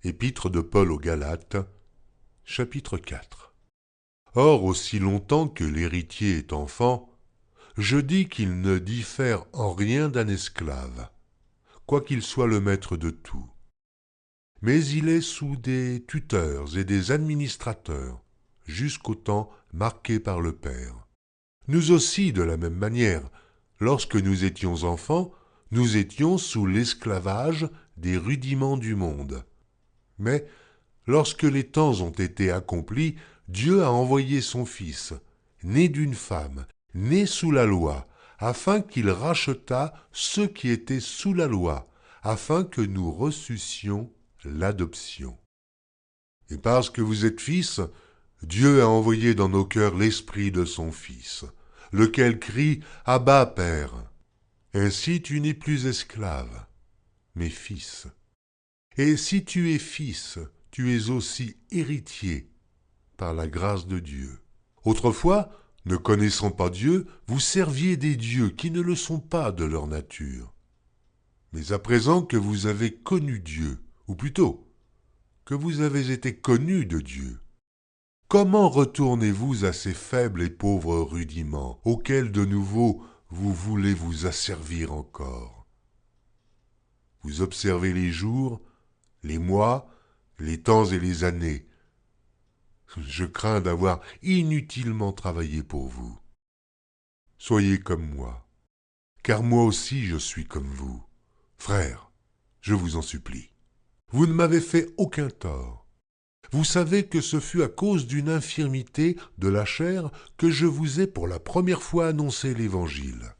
Épître de Paul aux Galates, chapitre 4. Or, aussi longtemps que l'héritier est enfant, je dis qu'il ne diffère en rien d'un esclave, quoiqu'il soit le maître de tout. Mais il est sous des tuteurs et des administrateurs, jusqu'au temps marqué par le Père. Nous aussi, de la même manière, lorsque nous étions enfants, nous étions sous l'esclavage des rudiments du monde. Mais, lorsque les temps ont été accomplis, Dieu a envoyé son Fils, né d'une femme, né sous la loi, afin qu'il rachetât ceux qui étaient sous la loi, afin que nous reçussions l'adoption. Et parce que vous êtes fils, Dieu a envoyé dans nos cœurs l'esprit de son Fils, lequel crie « Abba, Père ». Ainsi tu n'es plus esclave, mais fils. Et si tu es fils, tu es aussi héritier, par la grâce de Dieu. Autrefois, ne connaissant pas Dieu, vous serviez des dieux qui ne le sont pas de leur nature. Mais à présent que vous avez connu Dieu, ou plutôt, que vous avez été connus de Dieu, comment retournez-vous à ces faibles et pauvres rudiments, auxquels de nouveau vous voulez vous asservir encore? Vous observez les jours, les mois, les temps et les années. Je crains d'avoir inutilement travaillé pour vous. Soyez comme moi, car moi aussi je suis comme vous. Frères, je vous en supplie. Vous ne m'avez fait aucun tort. Vous savez que ce fut à cause d'une infirmité de la chair que je vous ai pour la première fois annoncé l'Évangile.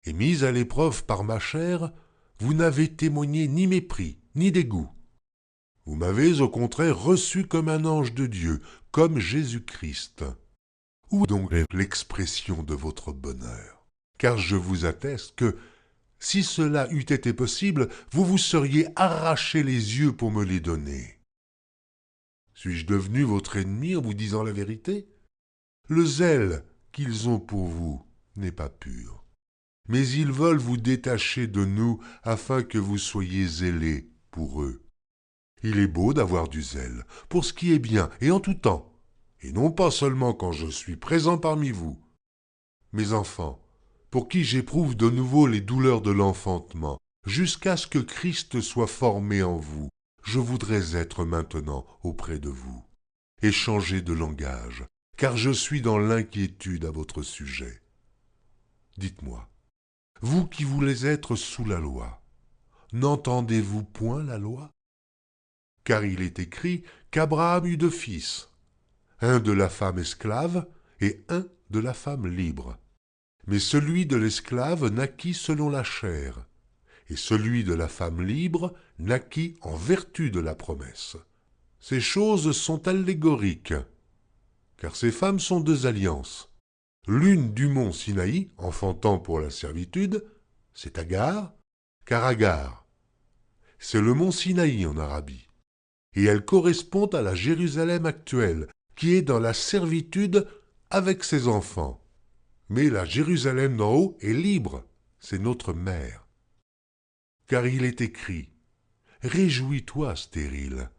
Et mis à l'épreuve par ma chair, vous n'avez témoigné ni mépris, ni dégoût. Vous m'avez au contraire reçu comme un ange de Dieu, comme Jésus-Christ. Où donc est l'expression de votre bonheur? Car je vous atteste que, si cela eût été possible, vous vous seriez arraché les yeux pour me les donner. Suis-je devenu votre ennemi en vous disant la vérité? Le zèle qu'ils ont pour vous n'est pas pur. Mais ils veulent vous détacher de nous afin que vous soyez zélés pour eux. Il est beau d'avoir du zèle, pour ce qui est bien et en tout temps, et non pas seulement quand je suis présent parmi vous. Mes enfants, pour qui j'éprouve de nouveau les douleurs de l'enfantement, jusqu'à ce que Christ soit formé en vous, je voudrais être maintenant auprès de vous, et changer de langage, car je suis dans l'inquiétude à votre sujet. Dites-moi, vous qui voulez être sous la loi, n'entendez-vous point la loi? Car il est écrit qu'Abraham eut deux fils, un de la femme esclave et un de la femme libre. Mais celui de l'esclave naquit selon la chair, et celui de la femme libre naquit en vertu de la promesse. Ces choses sont allégoriques, car ces femmes sont deux alliances. L'une du mont Sinaï, enfantant pour la servitude, c'est Agar, car Agar, c'est le mont Sinaï en Arabie. Et elle correspond à la Jérusalem actuelle, qui est dans la servitude avec ses enfants. Mais la Jérusalem d'en haut est libre, c'est notre mère. Car il est écrit, « Réjouis-toi, stérile,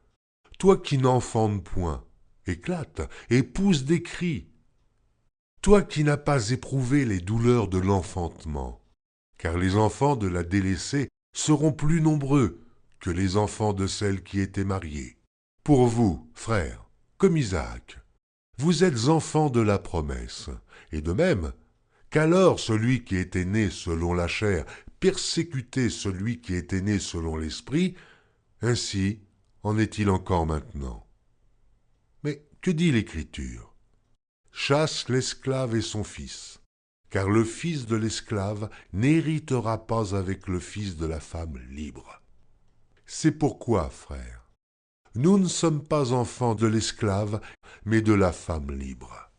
toi qui n'enfantes point, éclate et pousse des cris, toi qui n'as pas éprouvé les douleurs de l'enfantement, car les enfants de la délaissée seront plus nombreux que les enfants de celle qui était mariée. Pour vous, frères, comme Isaac, vous êtes enfants de la promesse, et de même qu'alors celui qui était né selon la chair persécutait celui qui était né selon l'esprit, ainsi en est-il encore maintenant. Mais que dit l'Écriture? Chasse l'esclave et son fils, car le fils de l'esclave n'héritera pas avec le fils de la femme libre. C'est pourquoi, frères, nous ne sommes pas enfants de l'esclave, mais de la femme libre.